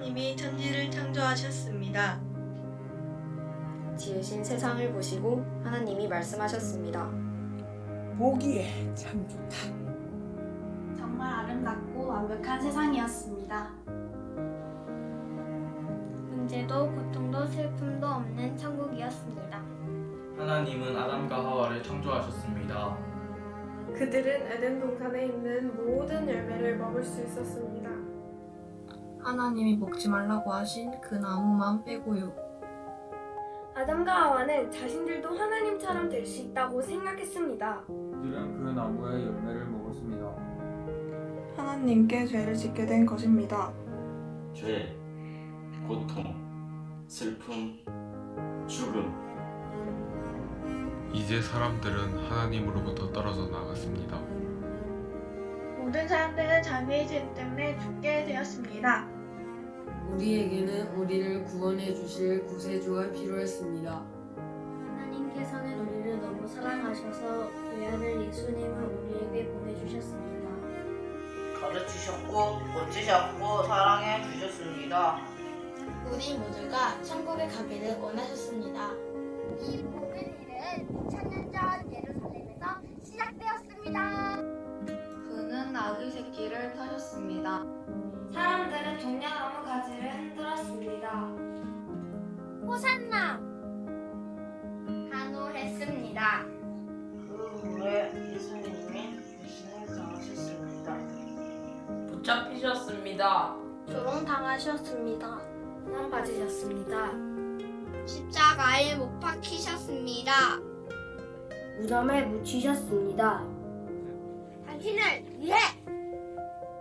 하나님이 천지를 창조하셨습니다. 지으신 세상을 보시고 하나님이 말씀하셨습니다. 보기에 참 좋다. 정말 아름답고 완벽한 세상이었습니다. 문제도 고통도 슬픔도 없는 천국이었습니다. 하나님은 아담과 하와를 창조하셨습니다. 그들은 에덴 동산에 있는 모든 열매를 먹을 수 있었습니다. 하나님이 먹지 말라고 하신 그 나무만 빼고요. 아담과 하와는 자신들도 하나님처럼 될 수 있다고 생각했습니다. 그들은 그 나무의 열매를 먹었습니다. 하나님께 죄를 짓게 된 것입니다. 죄, 고통, 슬픔, 죽음. 이제 사람들은 하나님으로부터 떨어져 나갔습니다. 모든 사람들은 자기의 죄 때문에 죽게 되었습니다. 우리에게는 우리를 구원해 주실 구세주가 필요했습니다. 하나님께서는 우리를 너무 사랑하셔서 외아들 예수님을 우리에게 보내주셨습니다. 가르치셨고 고치셨고 사랑해 주셨습니다. 우리 모두가 천국에 가기를 원하셨습니다. 이 모든 일은 2000년 전 예루살렘에서 시작되었습니다. 그는 아기 새끼를 타셨습니다. 사람들은 종려나무 가지를 흔들었습니다. 호산나! 간호했습니다. 그 후에 예수님이 대신에 장하셨습니다. 붙잡히셨습니다. 조롱당하셨습니다. 상 받으셨습니다. 십자가에 못 박히셨습니다. 무덤에 묻히셨습니다. 당신을 위해!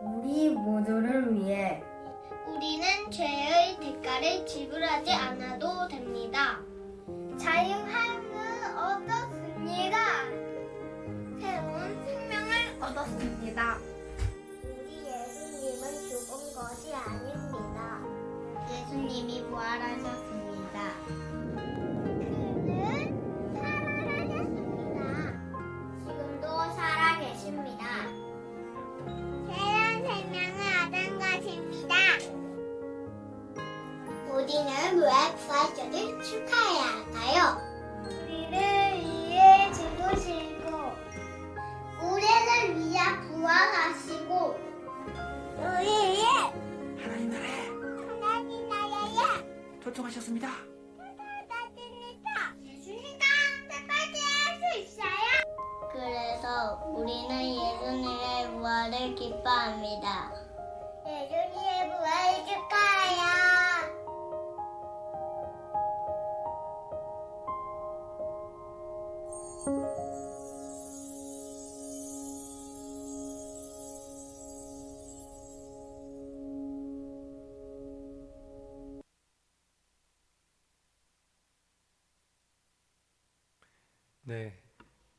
우리 모두를 위해 우리는 죄의 대가를 지불하지 않아도 됩니다. 자유함을 얻었습니다. 새로운 생명을 얻었습니다. 우리 예수님은 죽은 것이 아닙니다. 예수님이 부활하셨습니다. 그는 살아나셨습니다. 지금도 살아계십니다. 새로운 생명을 얻은 것입니다. 우리는 왜 부활절을 축하해야 할까요? 우리를 위해 죽으시고 우리를 위해 부활하시고 우리 위해 하나님 나라에 초청하셨습니다. 예수님과 함께까지 할 수 있어요. 그래서 우리는 예수님의 부활을 기뻐합니다. 예수님의 부활을 축하해요. 네,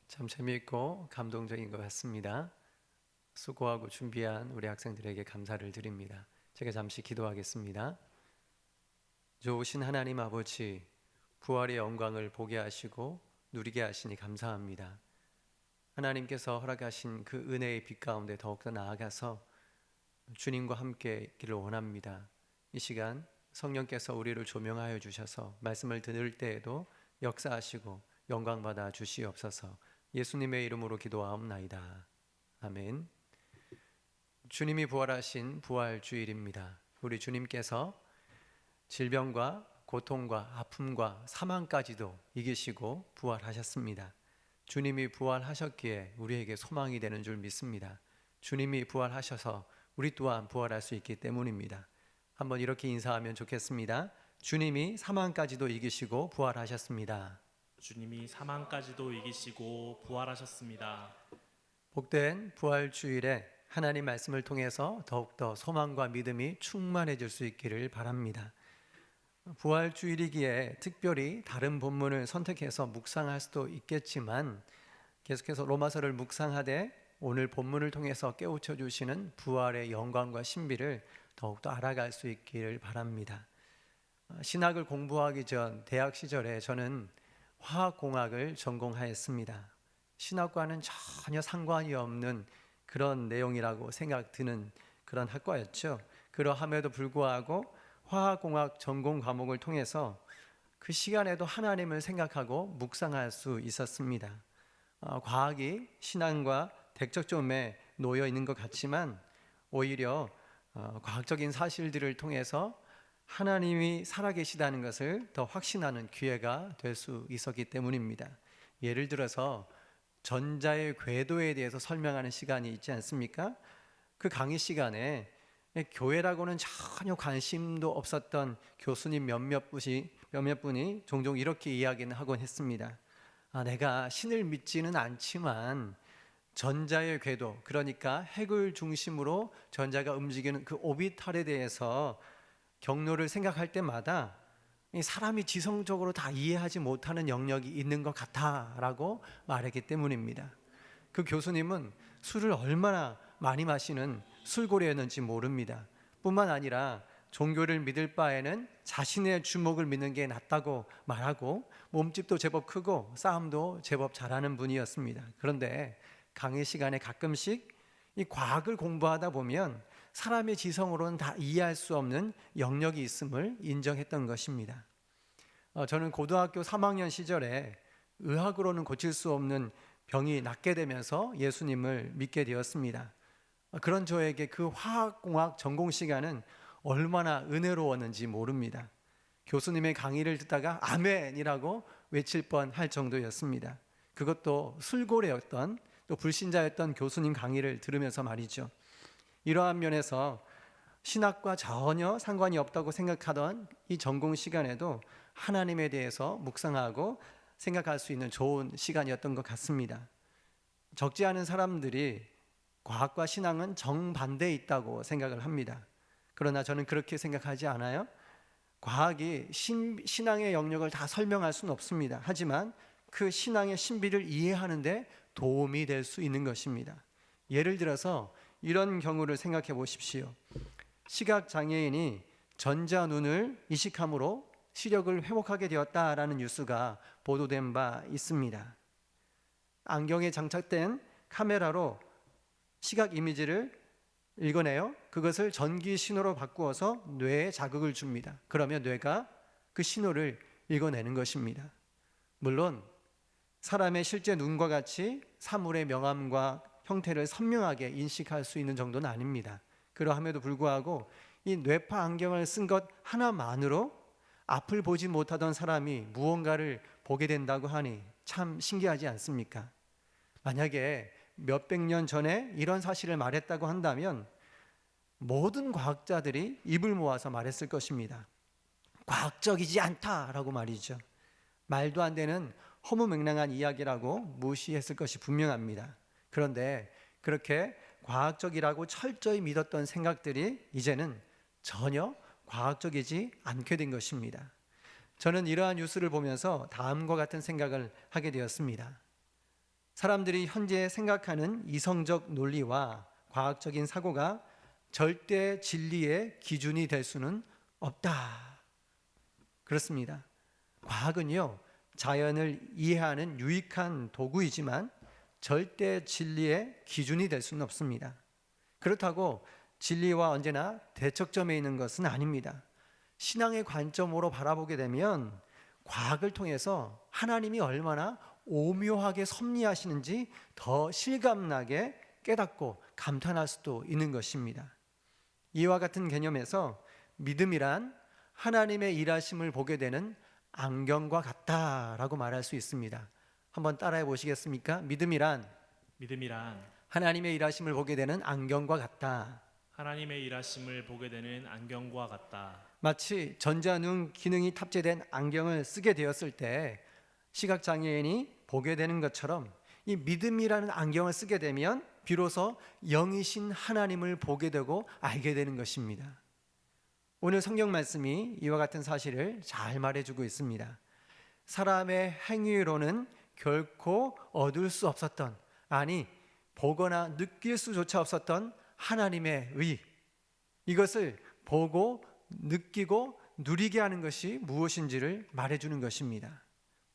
참 재미있고 감동적인 것 같습니다. 수고하고 준비한 우리 학생들에게 감사를 드립니다. 제가 잠시 기도하겠습니다. 좋으신 하나님 아버지, 부활의 영광을 보게 하시고 누리게 하시니 감사합니다. 하나님께서 허락하신 그 은혜의 빛 가운데 더욱더 나아가서 주님과 함께 있기를 원합니다. 이 시간 성령께서 우리를 조명하여 주셔서 말씀을 들을 때에도 역사하시고 영광 받아 주시옵소서. 예수님의 이름으로 기도하옵나이다. 아멘. 주님이 부활하신 부활주일입니다. 우리 주님께서 질병과 고통과 아픔과 사망까지도 이기시고 부활하셨습니다. 주님이 부활하셨기에 우리에게 소망이 되는 줄 믿습니다. 주님이 부활하셔서 우리 또한 부활할 수 있기 때문입니다. 한번 이렇게 인사하면 좋겠습니다. 주님이 사망까지도 이기시고 부활하셨습니다. 주님이 사망까지도 이기시고 부활하셨습니다. 복된 부활주일에 하나님 말씀을 통해서 더욱더 소망과 믿음이 충만해질 수 있기를 바랍니다. 부활주일이기에 특별히 다른 본문을 선택해서 묵상할 수도 있겠지만 계속해서 로마서를 묵상하되 오늘 본문을 통해서 깨우쳐 주시는 부활의 영광과 신비를 더욱더 알아갈 수 있기를 바랍니다. 신학을 공부하기 전 대학 시절에 저는 화학공학을 전공하였습니다. 신학과는 전혀 상관이 없는 그런 내용이라고 생각 드는 그런 학과였죠. 그러함에도 불구하고 화학공학 전공 과목을 통해서 그 시간에도 하나님을 생각하고 묵상할 수 있었습니다. 과학이 신앙과 대척점에 놓여 있는 것 같지만 오히려 과학적인 사실들을 통해서 하나님이 살아계시다는 것을 더 확신하는 기회가 될 수 있었기 때문입니다. 예를 들어서 전자의 궤도에 대해서 설명하는 시간이 있지 않습니까? 그 강의 시간에 교회라고는 전혀 관심도 없었던 교수님 몇몇 분이 종종 이렇게 이야기는 하곤 했습니다. 내가 신을 믿지는 않지만 전자의 궤도, 그러니까 핵을 중심으로 전자가 움직이는 그 오비탈에 대해서 경로를 생각할 때마다 사람이 지성적으로 다 이해하지 못하는 영역이 있는 것 같아라고 말했기 때문입니다. 그 교수님은 술을 얼마나 많이 마시는 술고래였는지 모릅니다. 뿐만 아니라 종교를 믿을 바에는 자신의 주목을 믿는 게 낫다고 말하고 몸집도 제법 크고 싸움도 제법 잘하는 분이었습니다. 그런데 강의 시간에 가끔씩 이 과학을 공부하다 보면 사람의 지성으로는 다 이해할 수 없는 영역이 있음을 인정했던 것입니다. 저는 고등학교 3학년 시절에 의학으로는 고칠 수 없는 병이 낫게 되면서 예수님을 믿게 되었습니다. 그런 저에게 그 화학공학 전공 시간은 얼마나 은혜로웠는지 모릅니다. 교수님의 강의를 듣다가 아멘이라고 외칠 뻔할 정도였습니다. 그것도 술고래였던, 또 불신자였던 교수님 강의를 들으면서 말이죠. 이러한 면에서 신학과 전혀 상관이 없다고 생각하던 이 전공 시간에도 하나님에 대해서 묵상하고 생각할 수 있는 좋은 시간이었던 것 같습니다. 적지 않은 사람들이 과학과 신앙은 정반대에 있다고 생각을 합니다. 그러나 저는 그렇게 생각하지 않아요. 과학이 신앙의 영역을 다 설명할 수는 없습니다. 하지만 그 신앙의 신비를 이해하는 데 도움이 될 수 있는 것입니다. 예를 들어서 이런 경우를 생각해 보십시오. 시각장애인이 전자눈을 이식함으로 시력을 회복하게 되었다라는 뉴스가 보도된 바 있습니다. 안경에 장착된 카메라로 시각 이미지를 읽어내요. 그것을 전기 신호로 바꾸어서 뇌에 자극을 줍니다. 그러면 뇌가 그 신호를 읽어내는 것입니다. 물론 사람의 실제 눈과 같이 사물의 명암과 형태를 선명하게 인식할 수 있는 정도는 아닙니다. 그러함에도 불구하고 이 뇌파 안경을 쓴 것 하나만으로 앞을 보지 못하던 사람이 무언가를 보게 된다고 하니 참 신기하지 않습니까? 만약에 몇백 년 전에 이런 사실을 말했다고 한다면 모든 과학자들이 입을 모아서 말했을 것입니다. 과학적이지 않다라고 말이죠. 말도 안 되는 허무맹랑한 이야기라고 무시했을 것이 분명합니다. 그런데 그렇게 과학적이라고 철저히 믿었던 생각들이 이제는 전혀 과학적이지 않게 된 것입니다. 저는 이러한 뉴스를 보면서 다음과 같은 생각을 하게 되었습니다. 사람들이 현재 생각하는 이성적 논리와 과학적인 사고가 절대 진리의 기준이 될 수는 없다. 그렇습니다. 과학은요, 자연을 이해하는 유익한 도구이지만 절대 진리의 기준이 될 수는 없습니다. 그렇다고 진리와 언제나 대척점에 있는 것은 아닙니다. 신앙의 관점으로 바라보게 되면 과학을 통해서 하나님이 얼마나 오묘하게 섭리하시는지 더 실감나게 깨닫고 감탄할 수도 있는 것입니다. 이와 같은 개념에서 믿음이란 하나님의 일하심을 보게 되는 안경과 같다라고 말할 수 있습니다. 한번 따라해 보시겠습니까? 믿음이란 하나님의 일하심을 보게 되는 안경과 같다. 하나님의 일하심을 보게 되는 안경과 같다. 마치 전자눈 기능이 탑재된 안경을 쓰게 되었을 때 시각장애인이 보게 되는 것처럼 이 믿음이라는 안경을 쓰게 되면 비로소 영이신 하나님을 보게 되고 알게 되는 것입니다. 오늘 성경 말씀이 이와 같은 사실을 잘 말해주고 있습니다. 사람의 행위로는 결코 얻을 수 없었던, 아니 보거나 느낄 수조차 없었던 하나님의 의, 이것을 보고 느끼고 누리게 하는 것이 무엇인지를 말해주는 것입니다.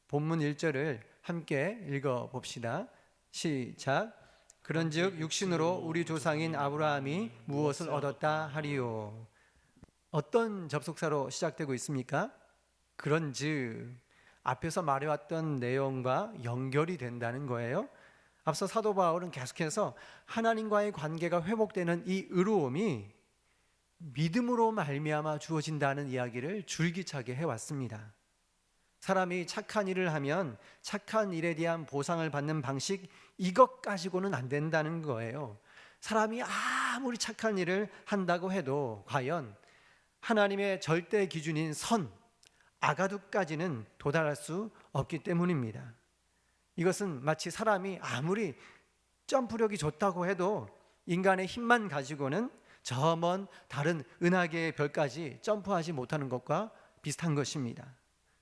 본문 1절을 함께 읽어봅시다. 시작. 그런즉 육신으로 우리 조상인 아브라함이 무엇을 얻었다 하리요. 어떤 접속사로 시작되고 있습니까? 그런즉 앞에서 말해왔던 내용과 연결이 된다는 거예요. 앞서 사도 바울은 계속해서 하나님과의 관계가 회복되는 이 의로움이 믿음으로 말미암아 주어진다는 이야기를 줄기차게 해왔습니다. 사람이 착한 일을 하면 착한 일에 대한 보상을 받는 방식, 이것 가지고는 안 된다는 거예요. 사람이 아무리 착한 일을 한다고 해도 과연 하나님의 절대 기준인 선, 아가두까지는 도달할 수 없기 때문입니다. 이것은 마치 사람이 아무리 점프력이 좋다고 해도 인간의 힘만 가지고는 저 먼 다른 은하계의 별까지 점프하지 못하는 것과 비슷한 것입니다.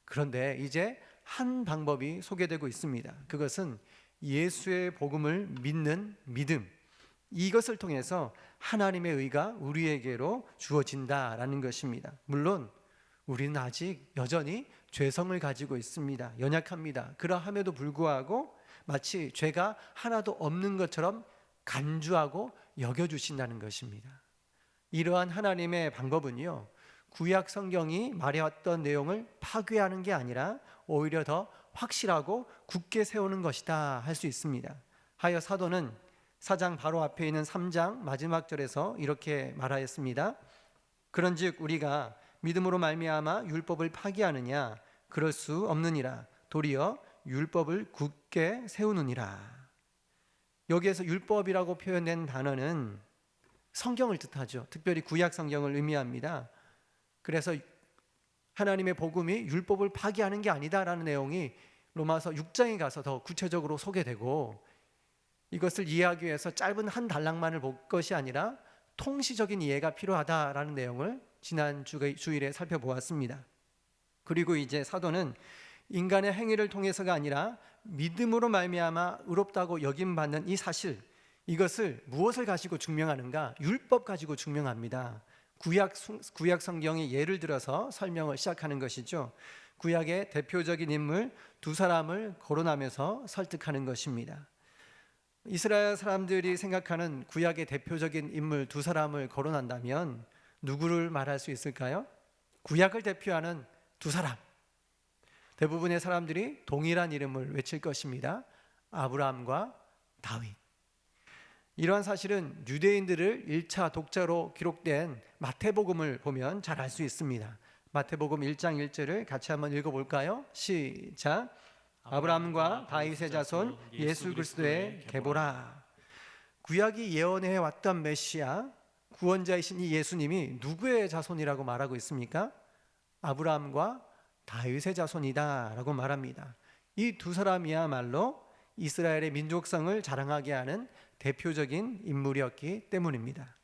그런데 이제 한 방법이 소개되고 있습니다. 그것은 예수의 복음을 믿는 믿음, 이것을 통해서 하나님의 의가 우리에게로 주어진다라는 것입니다. 물론 우리는 아직 여전히 죄성을 가지고 있습니다. 연약합니다. 그러함에도 불구하고 마치 죄가 하나도 없는 것처럼 간주하고 여겨주신다는 것입니다. 이러한 하나님의 방법은요, 구약 성경이 말해왔던 내용을 파괴하는 게 아니라 오히려 더 확실하고 굳게 세우는 것이다 할 수 있습니다. 하여 사도는 4장 바로 앞에 있는 3장 마지막 절에서 이렇게 말하였습니다. 그런즉 우리가 믿음으로 말미암아 율법을 파기하느냐? 그럴 수 없느니라. 도리어 율법을 굳게 세우느니라. 여기에서 율법이라고 표현된 단어는 성경을 뜻하죠. 특별히 구약 성경을 의미합니다. 그래서 하나님의 복음이 율법을 파기하는 게 아니다라는 내용이 로마서 6장에 가서 더 구체적으로 소개되고, 이것을 이해하기 위해서 짧은 한 단락만을 볼 것이 아니라 통시적인 이해가 필요하다라는 내용을 지난 주일에 살펴보았습니다. 그리고 이제 사도는 인간의 행위를 통해서가 아니라 믿음으로 말미암아 의롭다고 여김받는 이 사실, 이것을 무엇을 가지고 증명하는가? 율법 가지고 증명합니다. 구약 성경의 예를 들어서 설명을 시작하는 것이죠. 구약의 대표적인 인물 두 사람을 거론하면서 설득하는 것입니다. 이스라엘 사람들이 생각하는 구약의 대표적인 인물 두 사람을 거론한다면 누구를 말할 수 있을까요? 구약을 대표하는 두 사람. 대부분의 사람들이 동일한 이름을 외칠 것입니다. 아브라함과 다윗. 이러한 사실은 유대인들을 1차 독자로 기록된 마태복음을 보면 잘 알 수 있습니다. 마태복음 1장 1절을 같이 한번 읽어볼까요? 시작. 아브라함과 다윗의 자손 예수 그리스도의 계보라. 구약이 예언해 왔던 메시아, 구원자이신 이 예수님이 누구의 자손이라고 말하고 있습니까? 아브라함과 다윗의 자손이다 라고 말합니다. 이 두 사람이야말로 이스라엘의 민족성을 자랑하게 하는 대표적인 인물이었기 때문입니다.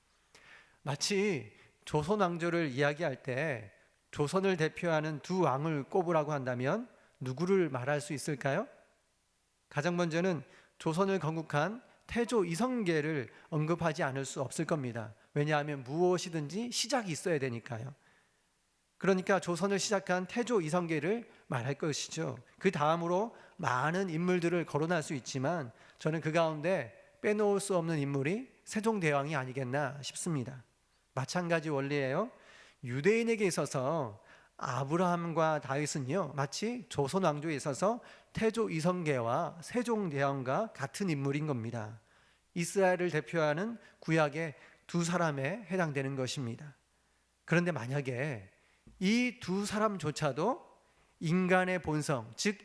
마치 조선 왕조를 이야기할 때 조선을 대표하는 두 왕을 꼽으라고 한다면 누구를 말할 수 있을까요? 가장 먼저는 조선을 건국한 태조 이성계를 언급하지 않을 수 없을 겁니다. 왜냐하면 무엇이든지 시작이 있어야 되니까요. 그러니까 조선을 시작한 태조 이성계를 말할 것이죠. 그 다음으로 많은 인물들을 거론할 수 있지만 저는 그 가운데 빼놓을 수 없는 인물이 세종대왕이 아니겠나 싶습니다. 마찬가지 원리예요. 유대인에게 있어서 아브라함과 다윗은요, 마치 조선 왕조에 있어서 태조 이성계와 세종대왕과 같은 인물인 겁니다. 이스라엘을 대표하는 구약의 두 사람에 해당되는 것입니다. 그런데 만약에 이 두 사람조차도 인간의 본성, 즉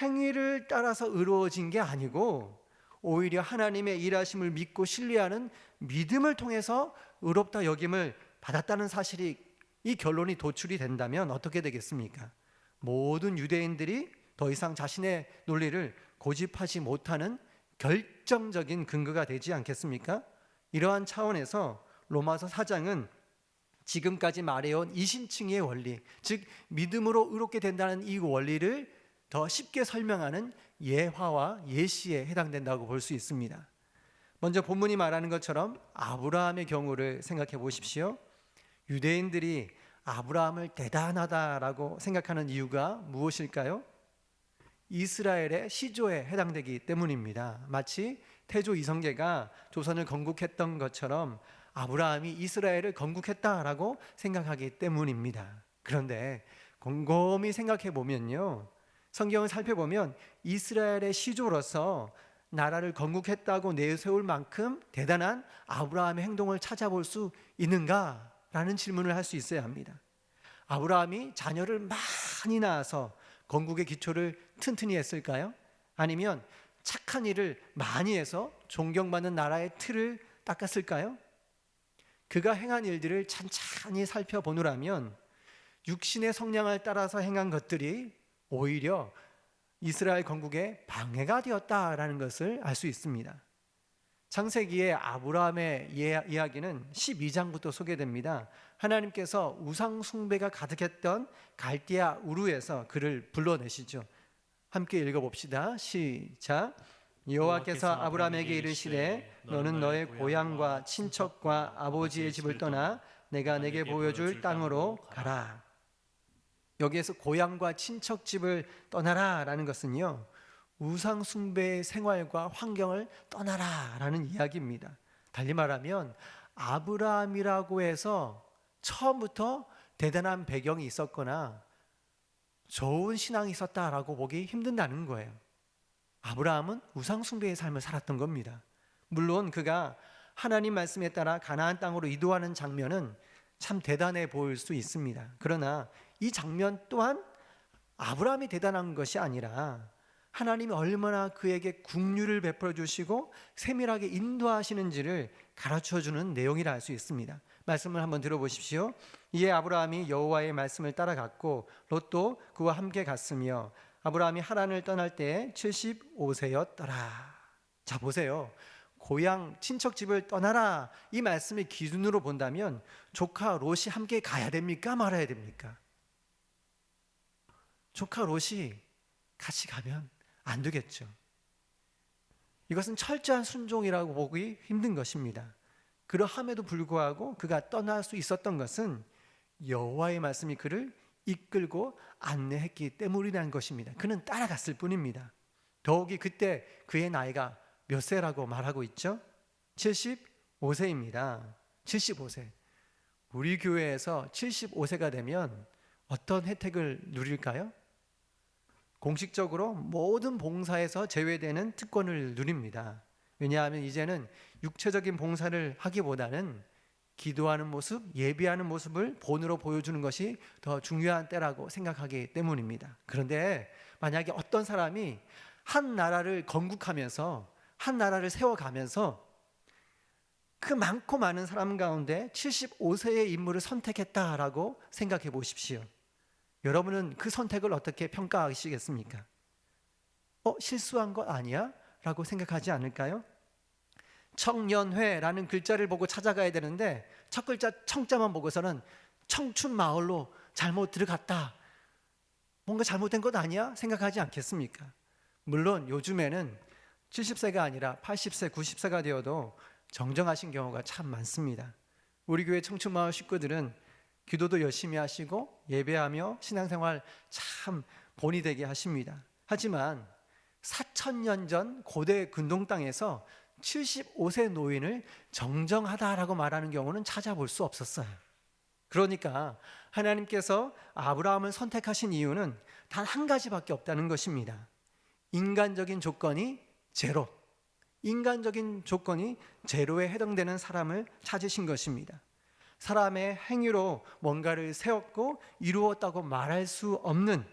행위를 따라서 의로워진 게 아니고 오히려 하나님의 일하심을 믿고 신뢰하는 믿음을 통해서 의롭다 여김을 받았다는 사실이, 이 결론이 도출이 된다면 어떻게 되겠습니까? 모든 유대인들이 더 이상 자신의 논리를 고집하지 못하는 결정적인 근거가 되지 않겠습니까? 이러한 차원에서 로마서 4장은 지금까지 말해온 이신칭의 원리, 즉 믿음으로 의롭게 된다는 이 원리를 더 쉽게 설명하는 예화와 예시에 해당된다고 볼 수 있습니다. 먼저 본문이 말하는 것처럼 아브라함의 경우를 생각해 보십시오. 유대인들이 아브라함을 대단하다라고 생각하는 이유가 무엇일까요? 이스라엘의 시조에 해당되기 때문입니다. 마치 태조 이성계가 조선을 건국했던 것처럼 아브라함이 이스라엘을 건국했다라고 생각하기 때문입니다. 그런데 곰곰이 생각해 보면요, 성경을 살펴보면 이스라엘의 시조로서 나라를 건국했다고 내세울 만큼 대단한 아브라함의 행동을 찾아볼 수 있는가라는 질문을 할 수 있어야 합니다. 아브라함이 자녀를 많이 낳아서 건국의 기초를 튼튼히 했을까요? 아니면 착한 일을 많이 해서 존경받는 나라의 틀을 닦았을까요? 그가 행한 일들을 찬찬히 살펴보노라면 육신의 성량을 따라서 행한 것들이 오히려 이스라엘 건국에 방해가 되었다라는 것을 알 수 있습니다. 창세기의 아브라함의 이야기는 12장부터 소개됩니다. 하나님께서 우상 숭배가 가득했던 갈대아 우르에서 그를 불러내시죠. 함께 읽어봅시다. 시작. 여호와께서 아브라함에게 이르시되 너는 너의 고향과 친척과 아버지의 집을 떠나 내가 내게 보여줄 땅으로 가라. 여기에서 고향과 친척 집을 떠나라 라는 것은요, 우상 숭배의 생활과 환경을 떠나라 라는 이야기입니다. 달리 말하면 아브라함이라고 해서 처음부터 대단한 배경이 있었거나 좋은 신앙이 있었다라고 보기 힘든다는 거예요. 아브라함은 우상 숭배의 삶을 살았던 겁니다. 물론 그가 하나님 말씀에 따라 가나안 땅으로 이도하는 장면은 참 대단해 보일 수 있습니다. 그러나 이 장면 또한 아브라함이 대단한 것이 아니라 하나님이 얼마나 그에게 긍휼을 베풀어 주시고 세밀하게 인도하시는지를 가르쳐 주는 내용이라 할 수 있습니다. 말씀을 한번 들어보십시오. 이에 아브라함이 여호와의 말씀을 따라갔고 롯도 그와 함께 갔으며 아브라함이 하란을 떠날 때에 75세였더라. 자, 보세요. 고향 친척 집을 떠나라, 이 말씀의 기준으로 본다면 조카 롯이 함께 가야 됩니까? 말아야 됩니까? 조카 롯이 같이 가면 안 되겠죠. 이것은 철저한 순종이라고 보기 힘든 것입니다. 그러함에도 불구하고 그가 떠날 수 있었던 것은 여호와의 말씀이 그를 이끌고 안내했기 때문이라는 것입니다. 그는 따라갔을 뿐입니다. 더욱이 그때 그의 나이가 몇 세라고 말하고 있죠? 75세입니다. 75세. 우리 교회에서 75세가 되면 어떤 혜택을 누릴까요? 공식적으로 모든 봉사에서 제외되는 특권을 누립니다. 왜냐하면 이제는 육체적인 봉사를 하기보다는 기도하는 모습, 예배하는 모습을 본으로 보여주는 것이 더 중요한 때라고 생각하기 때문입니다. 그런데 만약에 어떤 사람이 한 나라를 건국하면서 한 나라를 세워가면서 그 많고 많은 사람 가운데 75세의 인물을 선택했다라고 생각해 보십시오. 여러분은 그 선택을 어떻게 평가하시겠습니까? 실수한 거 아니야? 라고 생각하지 않을까요? 청년회라는 글자를 보고 찾아가야 되는데 첫 글자 청자만 보고서는 청춘마을로 잘못 들어갔다, 뭔가 잘못된 것 아니야? 생각하지 않겠습니까? 물론 요즘에는 70세가 아니라 80세, 90세가 되어도 정정하신 경우가 참 많습니다. 우리 교회 청춘마을 식구들은 기도도 열심히 하시고 예배하며 신앙생활 참 본이 되게 하십니다. 하지만 4,000년 전 고대 근동 땅에서 75세 노인을 정정하다라고 말하는 경우는 찾아볼 수 없었어요. 그러니까 하나님께서 아브라함을 선택하신 이유는 단 한 가지밖에 없다는 것입니다. 인간적인 조건이 제로, 인간적인 조건이 제로에 해당되는 사람을 찾으신 것입니다. 사람의 행위로 뭔가를 세웠고 이루었다고 말할 수 없는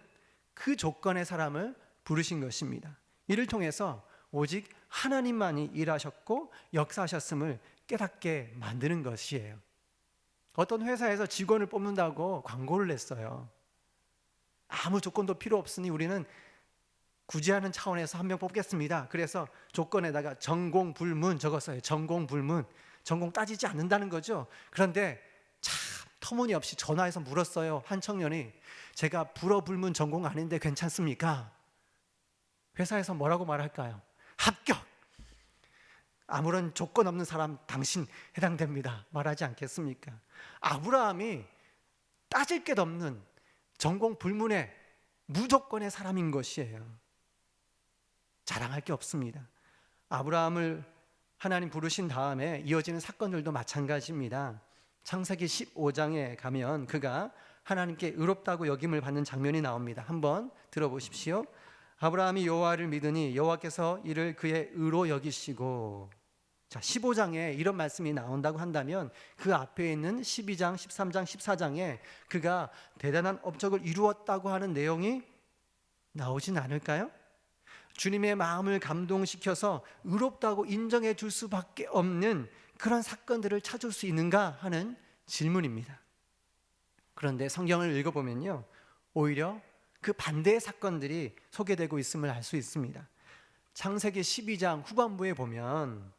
그 조건의 사람을 부르신 것입니다. 이를 통해서 오직 하나님만이 일하셨고 역사하셨음을 깨닫게 만드는 것이에요. 어떤 회사에서 직원을 뽑는다고 광고를 냈어요. 아무 조건도 필요 없으니 우리는 구제하는 차원에서 한 명 뽑겠습니다. 그래서 조건에다가 전공불문 적었어요. 전공불문. 전공 따지지 않는다는 거죠. 그런데 참 터무니없이 전화해서 물었어요. 한 청년이 제가 불어불문 전공 아닌데 괜찮습니까? 회사에서 뭐라고 말할까요? 합격! 아무런 조건 없는 사람 당신 해당됩니다. 말하지 않겠습니까? 아브라함이 따질 게 없는 전공 불문의 무조건의 사람인 것이에요. 자랑할 게 없습니다. 아브라함을 하나님 부르신 다음에 이어지는 사건들도 마찬가지입니다. 창세기 15장에 가면 그가 하나님께 의롭다고 여김을 받는 장면이 나옵니다. 한번 들어보십시오. 아브라함이 여호와를 믿으니 여호와께서 이를 그의 의로 여기시고. 자, 15장에 이런 말씀이 나온다고 한다면 그 앞에 있는 12장, 13장, 14장에 그가 대단한 업적을 이루었다고 하는 내용이 나오진 않을까요? 주님의 마음을 감동시켜서 의롭다고 인정해 줄 수밖에 없는 그런 사건들을 찾을 수 있는가 하는 질문입니다. 그런데 성경을 읽어보면요, 오히려 그 반대의 사건들이 소개되고 있음을 알 수 있습니다. 창세기 12장 후반부에 보면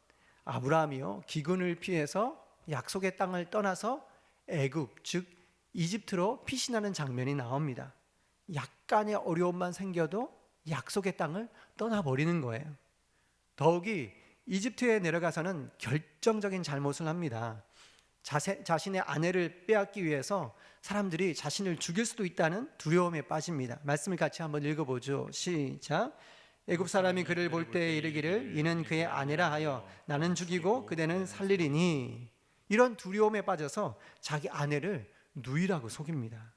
아브라함이요, 기근을 피해서 약속의 땅을 떠나서 애굽, 즉 이집트로 피신하는 장면이 나옵니다. 약간의 어려움만 생겨도 약속의 땅을 떠나버리는 거예요. 더욱이 이집트에 내려가서는 결정적인 잘못을 합니다. 자신의 아내를 빼앗기 위해서 사람들이 자신을 죽일 수도 있다는 두려움에 빠집니다. 말씀을 같이 한번 읽어보죠. 시작. 애굽 사람이 그를 볼 때 이르기를 이는 그의 아내라 하여 나는 죽이고 그대는 살리리니. 이런 두려움에 빠져서 자기 아내를 누이라고 속입니다.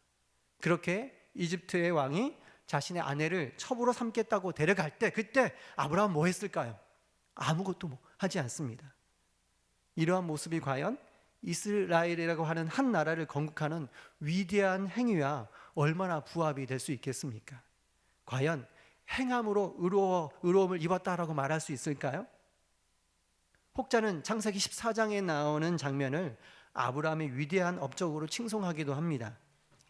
그렇게 이집트의 왕이 자신의 아내를 첩으로 삼겠다고 데려갈 때 그때 아브라함은 뭐 했을까요? 아무것도 하지 않습니다. 이러한 모습이 과연 이스라엘이라고 하는 한 나라를 건국하는 위대한 행위와 얼마나 부합이 될 수 있겠습니까? 과연 행함으로 의로움을 입었다라고 말할 수 있을까요? 혹자는 창세기 14장에 나오는 장면을 아브라함의 위대한 업적으로 칭송하기도 합니다.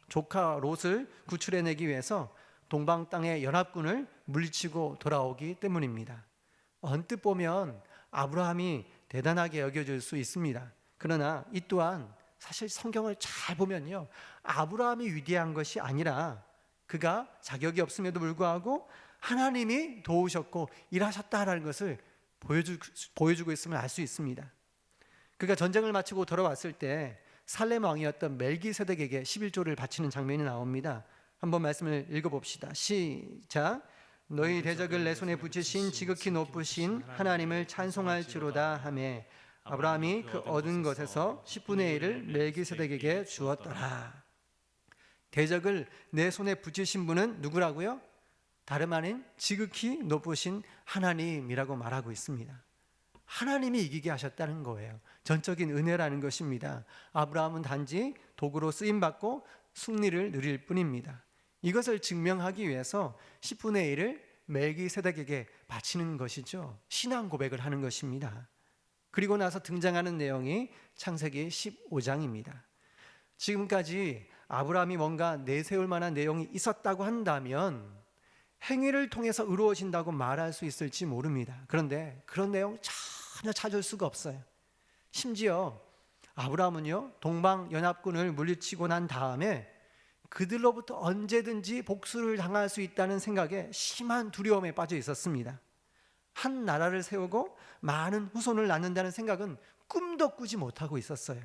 조카 롯을 구출해내기 위해서 동방 땅의 연합군을 물리치고 돌아오기 때문입니다. 언뜻 보면 아브라함이 대단하게 여겨질 수 있습니다. 그러나 이 또한 사실 성경을 잘 보면요, 아브라함이 위대한 것이 아니라 그가 자격이 없음에도 불구하고 하나님이 도우셨고 일하셨다라는 것을 보여주고 있음을 알 수 있습니다. 그가 전쟁을 마치고 돌아왔을 때 살렘 왕이었던 멜기세덱에게 11조를 바치는 장면이 나옵니다. 한번 말씀을 읽어봅시다. 시작. 너희 대적을 내 손에 붙이신 지극히 높으신 하나님을 찬송할지로다 하매 아브라함이 그 얻은 것에서 10분의 1을 멜기세덱에게 주었더라. 대적을 내 손에 붙이신 분은 누구라고요? 다름 아닌 지극히 높으신 하나님이라고 말하고 있습니다. 하나님이 이기게 하셨다는 거예요. 전적인 은혜라는 것입니다. 아브라함은 단지 도구로 쓰임받고 승리를 누릴 뿐입니다. 이것을 증명하기 위해서 10분의 1을 멜기세덱에게 바치는 것이죠. 신앙 고백을 하는 것입니다. 그리고 나서 등장하는 내용이 창세기 15장입니다. 지금까지 아브라함이 뭔가 내세울 만한 내용이 있었다고 한다면 행위를 통해서 의로워진다고 말할 수 있을지 모릅니다. 그런데 그런 내용 전혀 찾을 수가 없어요. 심지어 아브라함은요, 동방 연합군을 물리치고 난 다음에 그들로부터 언제든지 복수를 당할 수 있다는 생각에 심한 두려움에 빠져 있었습니다. 한 나라를 세우고 많은 후손을 낳는다는 생각은 꿈도 꾸지 못하고 있었어요.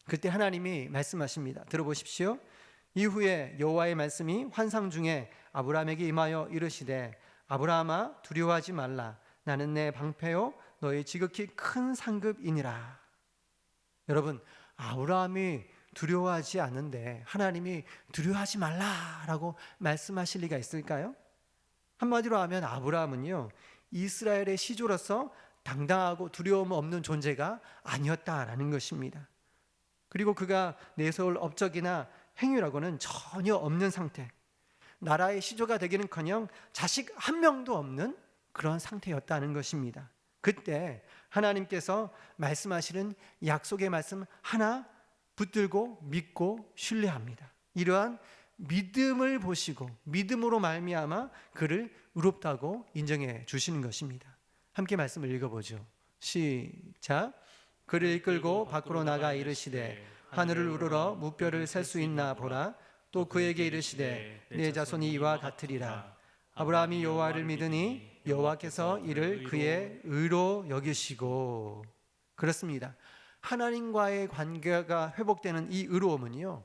그때 하나님이 말씀하십니다. 들어보십시오. 이후에 여호와의 말씀이 환상 중에 아브라함에게 임하여 이르시되 아브라함아 두려워하지 말라. 나는 내 방패요 너의 지극히 큰 상급이니라. 여러분, 아브라함이 두려워하지 않는데 하나님이 두려워하지 말라라고 말씀하실 리가 있을까요? 한마디로 하면 아브라함은요, 이스라엘의 시조로서 당당하고 두려움 없는 존재가 아니었다라는 것입니다. 그리고 그가 내세울 업적이나 행위라고는 전혀 없는 상태, 나라의 시조가 되기는커녕 자식 한 명도 없는 그런 상태였다는 것입니다. 그때 하나님께서 말씀하시는 약속의 말씀 하나 붙들고 믿고 신뢰합니다. 이러한 믿음을 보시고 믿음으로 말미암아 그를 의롭다고 인정해 주시는 것입니다. 함께 말씀을 읽어보죠. 시작. 그를 이끌고 밖으로 나가 이르시되 하늘을 우러러 무뼈를 셀 수 있나 보라. 또 그에게 이르시되 내 자손이 이와 같으리라. 아브라함이 여호와를 믿으니 여호와께서 이를 그의 의로 여기시고. 그렇습니다. 하나님과의 관계가 회복되는 이 의로움은요,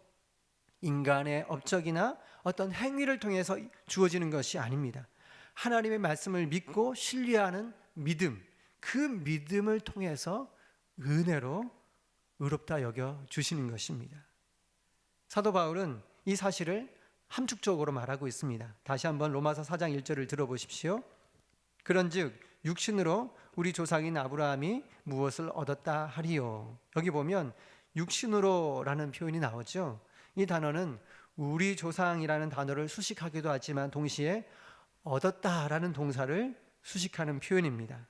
인간의 업적이나 어떤 행위를 통해서 주어지는 것이 아닙니다. 하나님의 말씀을 믿고 신뢰하는 믿음, 그 믿음을 통해서 은혜로 의롭다 여겨 주시는 것입니다. 사도 바울은 이 사실을 함축적으로 말하고 있습니다. 다시 한번 로마서 4장 1절을 들어보십시오. 그런즉 육신으로 우리 조상인 아브라함이 무엇을 얻었다 하리요. 여기 보면 육신으로라는 표현이 나오죠. 이 단어는 우리 조상이라는 단어를 수식하기도 하지만 동시에 얻었다라는 동사를 수식하는 표현입니다.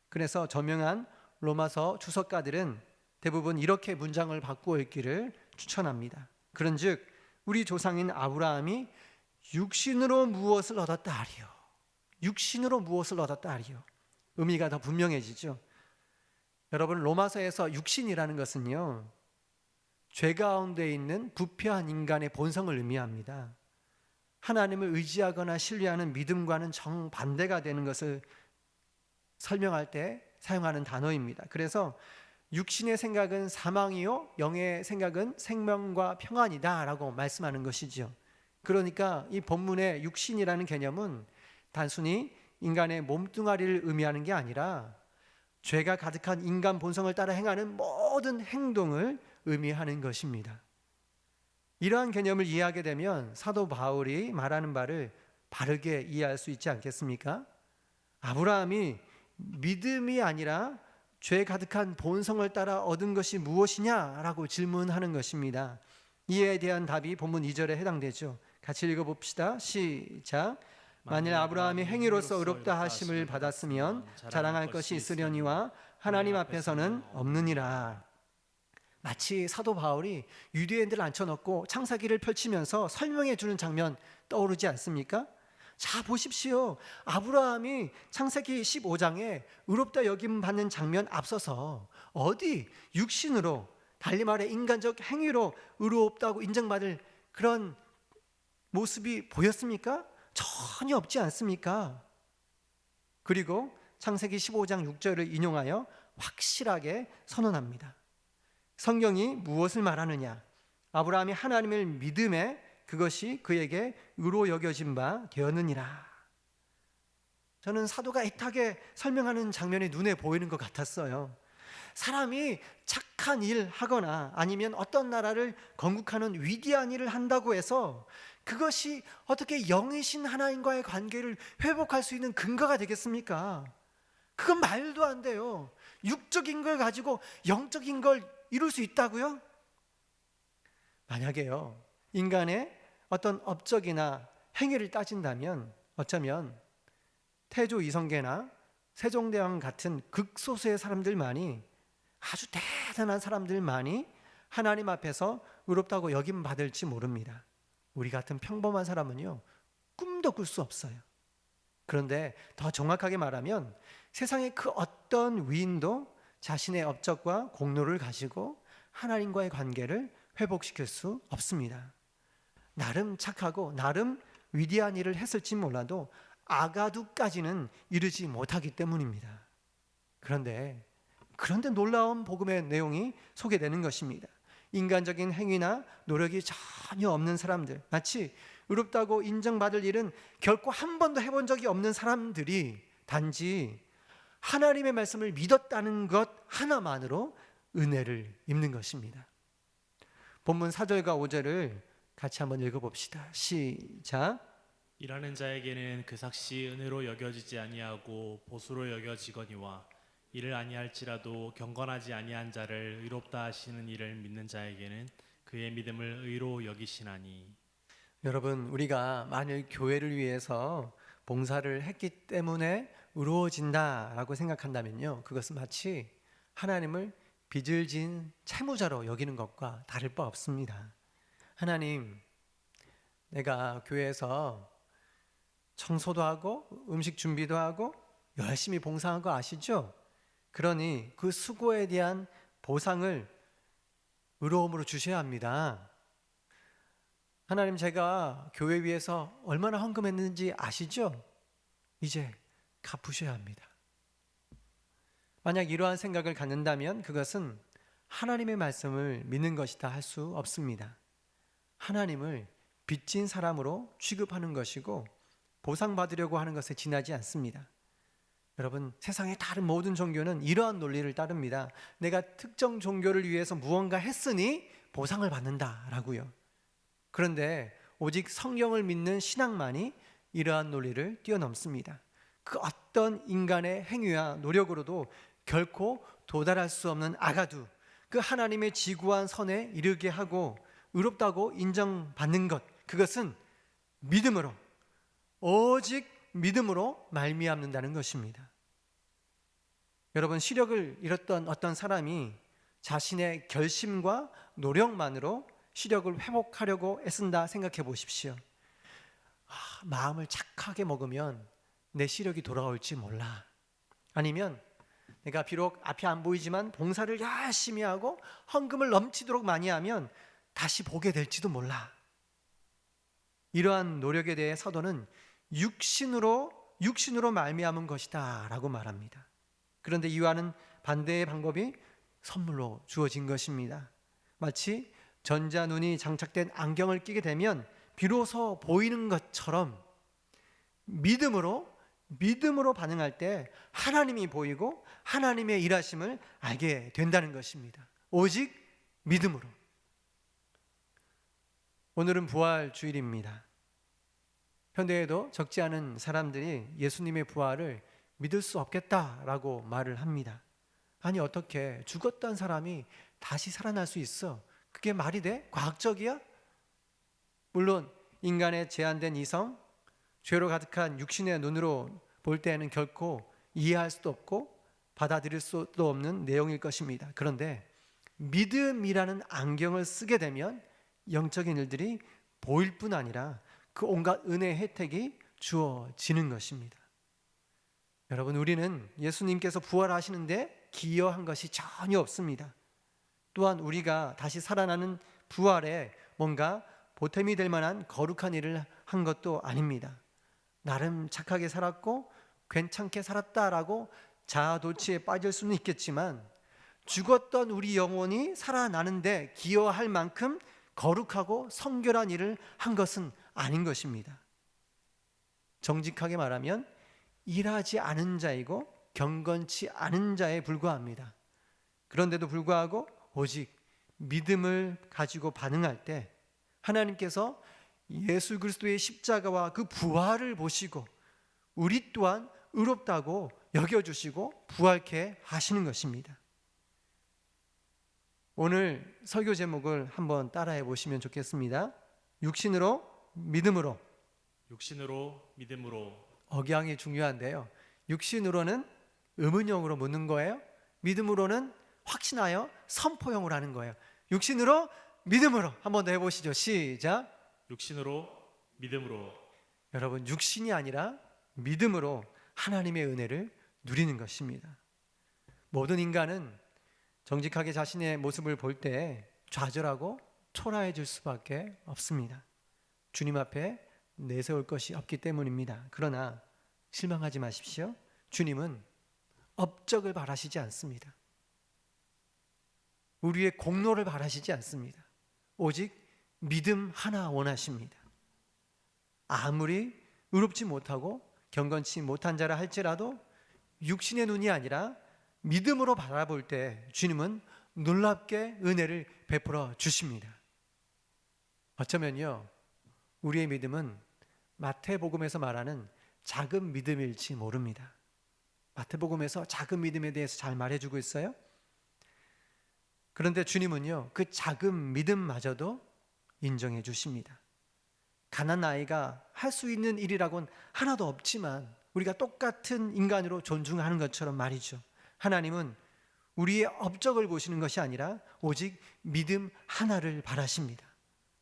그래서 저명한 로마서 주석가들은 대부분 이렇게 문장을 바꾸어 읽기를 추천합니다. 그런즉 우리 조상인 아브라함이 육신으로 무엇을 얻었다 하리요. 육신으로 무엇을 얻었다 하리요. 의미가 더 분명해지죠. 여러분, 로마서에서 육신이라는 것은요, 죄 가운데 있는 부패한 인간의 본성을 의미합니다. 하나님을 의지하거나 신뢰하는 믿음과는 정반대가 되는 것을 설명할 때 사용하는 단어입니다. 그래서 육신의 생각은 사망이요, 영의 생각은 생명과 평안이다 라고 말씀하는 것이죠. 그러니까 이 본문의 육신이라는 개념은 단순히 인간의 몸뚱아리를 의미하는 게 아니라 죄가 가득한 인간 본성을 따라 행하는 모든 행동을 의미하는 것입니다. 이러한 개념을 이해하게 되면 사도 바울이 말하는 바를 바르게 이해할 수 있지 않겠습니까? 아브라함이 믿음이 아니라 죄 가득한 본성을 따라 얻은 것이 무엇이냐라고 질문하는 것입니다. 이에 대한 답이 본문 2절에 해당되죠. 같이 읽어봅시다. 시작. 만일 아브라함이 행위로서 의롭다 하심을 받았으면 자랑할 것이 있으려니와 하나님 앞에서는 없느니라. 마치 사도 바울이 유대인들을 앉혀놓고 창세기를 펼치면서 설명해 주는 장면 떠오르지 않습니까? 자, 보십시오. 아브라함이 창세기 15장에 의롭다 여김 받는 장면 앞서서 어디 육신으로, 달리 말해 인간적 행위로 의롭다고 인정받을 그런 모습이 보였습니까? 전혀 없지 않습니까? 그리고 창세기 15장 6절을 인용하여 확실하게 선언합니다. 성경이 무엇을 말하느냐? 아브라함이 하나님을 믿음에 그것이 그에게 의로 여겨진 바 되었느니라. 저는 사도가 애타게 설명하는 장면이 눈에 보이는 것 같았어요. 사람이 착한 일 하거나 아니면 어떤 나라를 건국하는 위대한 일을 한다고 해서 그것이 어떻게 영이신 하나님과의 관계를 회복할 수 있는 근거가 되겠습니까? 그건 말도 안 돼요. 육적인 걸 가지고 영적인 걸 이룰 수 있다고요? 만약에요, 인간의 어떤 업적이나 행위를 따진다면 어쩌면 태조 이성계나 세종대왕 같은 극소수의 사람들만이, 아주 대단한 사람들만이 하나님 앞에서 의롭다고 여김 받을지 모릅니다. 우리 같은 평범한 사람은요, 꿈도 꿀 수 없어요. 그런데 더 정확하게 말하면 세상의 그 어떤 위인도 자신의 업적과 공로를 가지고 하나님과의 관계를 회복시킬 수 없습니다. 나름 착하고 나름 위대한 일을 했을지 몰라도 아가두까지는 이르지 못하기 때문입니다. 그런데 놀라운 복음의 내용이 소개되는 것입니다. 인간적인 행위나 노력이 전혀 없는 사람들, 마치 의롭다고 인정받을 일은 결코 한 번도 해본 적이 없는 사람들이 단지 하나님의 말씀을 믿었다는 것 하나만으로 은혜를 입는 것입니다. 본문 4절과 5절을 같이 한번 읽어봅시다. 시작. 일하는 자에게는 그 삭시 은혜로 여겨지지 아니하고 보수로 여겨지거니와 이를 아니할지라도 경건하지 아니한 자를 의롭다 하시는 이를 믿는 자에게는 그의 믿음을 의로 여기시나니. 여러분, 우리가 만일 교회를 위해서 봉사를 했기 때문에 의로워진다라고 생각한다면요, 그것은 마치 하나님을 빚을 진 채무자로 여기는 것과 다를 바 없습니다. 하나님, 내가 교회에서 청소도 하고 음식 준비도 하고 열심히 봉사한 거 아시죠? 그러니 그 수고에 대한 보상을 의로움으로 주셔야 합니다. 하나님, 제가 교회 위해서 얼마나 헌금했는지 아시죠? 이제 갚으셔야 합니다. 만약 이러한 생각을 갖는다면 그것은 하나님의 말씀을 믿는 것이다 할 수 없습니다. 하나님을 빚진 사람으로 취급하는 것이고 보상받으려고 하는 것에 지나지 않습니다. 여러분, 세상의 다른 모든 종교는 이러한 논리를 따릅니다. 내가 특정 종교를 위해서 무언가 했으니 보상을 받는다라고요. 그런데 오직 성경을 믿는 신앙만이 이러한 논리를 뛰어넘습니다. 그 어떤 인간의 행위와 노력으로도 결코 도달할 수 없는 아가두, 그 하나님의 지구한 선에 이르게 하고 의롭다고 인정받는 것, 그것은 믿음으로, 오직 믿음으로 말미암는다는 것입니다. 여러분, 시력을 잃었던 어떤 사람이 자신의 결심과 노력만으로 시력을 회복하려고 애쓴다 생각해 보십시오. 마음을 착하게 먹으면 내 시력이 돌아올지 몰라. 아니면 내가 비록 앞이 안 보이지만 봉사를 열심히 하고 헌금을 넘치도록 많이 하면 다시 보게 될지도 몰라. 이러한 노력에 대해 사도는 육신으로 말미암은 것이다 라고 말합니다. 그런데 이와는 반대의 방법이 선물로 주어진 것입니다. 마치 전자눈이 장착된 안경을 끼게 되면 비로소 보이는 것처럼 믿음으로 반응할 때 하나님이 보이고 하나님의 일하심을 알게 된다는 것입니다. 오직 믿음으로. 오늘은 부활 주일입니다. 현대에도 적지 않은 사람들이 예수님의 부활을 믿을 수 없겠다라고 말을 합니다. 아니, 어떻게 죽었던 사람이 다시 살아날 수 있어? 그게 말이 돼? 과학적이야? 물론 인간의 제한된 이성, 죄로 가득한 육신의 눈으로 볼 때에는 결코 이해할 수도 없고 받아들일 수도 없는 내용일 것입니다. 그런데 믿음이라는 안경을 쓰게 되면 영적인 일들이 보일 뿐 아니라 그 온갖 은혜의 혜택이 주어지는 것입니다. 여러분, 우리는 예수님께서 부활하시는데 기여한 것이 전혀 없습니다. 또한 우리가 다시 살아나는 부활에 뭔가 보탬이 될 만한 거룩한 일을 한 것도 아닙니다. 나름 착하게 살았고 괜찮게 살았다라고 자아도취에 빠질 수는 있겠지만 죽었던 우리 영혼이 살아나는데 기여할 만큼 거룩하고 성결한 일을 한 것은 아닌 것입니다. 정직하게 말하면 일하지 않은 자이고 경건치 않은 자에 불과합니다. 그런데도 불구하고 오직 믿음을 가지고 반응할 때 하나님께서 예수 그리스도의 십자가와 그 부활을 보시고 우리 또한 의롭다고 여겨주시고 부활케 하시는 것입니다. 오늘 설교 제목을 한번 따라해 보시면 좋겠습니다. 육신으로 믿음으로. 억양이 중요한데요. 육신으로는 의문형으로 묻는 거예요. 믿음으로는 확신하여 선포형으로 하는 거예요. 육신으로 믿음으로. 한 번 더 해보시죠. 시작. 육신으로 믿음으로. 여러분, 육신이 아니라 믿음으로 하나님의 은혜를 누리는 것입니다. 모든 인간은 정직하게 자신의 모습을 볼 때 좌절하고 초라해질 수밖에 없습니다. 주님 앞에 내세울 것이 없기 때문입니다. 그러나 실망하지 마십시오. 주님은 업적을 바라시지 않습니다. 우리의 공로를 바라시지 않습니다. 오직 믿음 하나 원하십니다. 아무리 의롭지 못하고 경건치 못한 자라 할지라도 육신의 눈이 아니라 믿음으로 바라볼 때 주님은 놀랍게 은혜를 베풀어 주십니다. 어쩌면요, 우리의 믿음은 마태복음에서 말하는 작은 믿음일지 모릅니다. 마태복음에서 작은 믿음에 대해서 잘 말해주고 있어요. 그런데 주님은요, 그 작은 믿음마저도 인정해 주십니다. 가난한 아이가 할 수 있는 일이라고는 하나도 없지만 우리가 똑같은 인간으로 존중하는 것처럼 말이죠. 하나님은 우리의 업적을 보시는 것이 아니라 오직 믿음 하나를 바라십니다.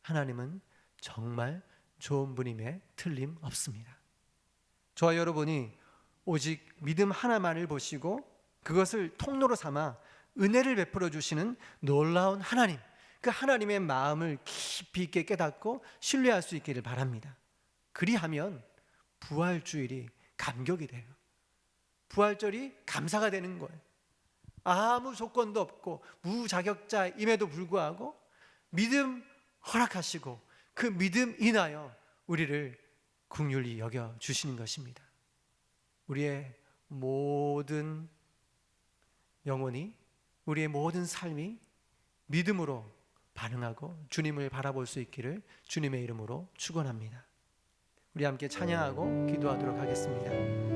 하나님은 정말 좋은 분임에 틀림없습니다. 저와 여러분이 오직 믿음 하나만을 보시고 그것을 통로로 삼아 은혜를 베풀어 주시는 놀라운 하나님, 그 하나님의 마음을 깊이 있게 깨닫고 신뢰할 수 있기를 바랍니다. 그리하면 부활주일이 감격이 돼요. 부활절이 감사가 되는 거예요. 아무 조건도 없고 무자격자임에도 불구하고 믿음 허락하시고 그 믿음 인하여 우리를 긍휼히 여겨 주시는 것입니다. 우리의 모든 영혼이, 우리의 모든 삶이 믿음으로 반응하고 주님을 바라볼 수 있기를 주님의 이름으로 축원합니다. 우리 함께 찬양하고 기도하도록 하겠습니다.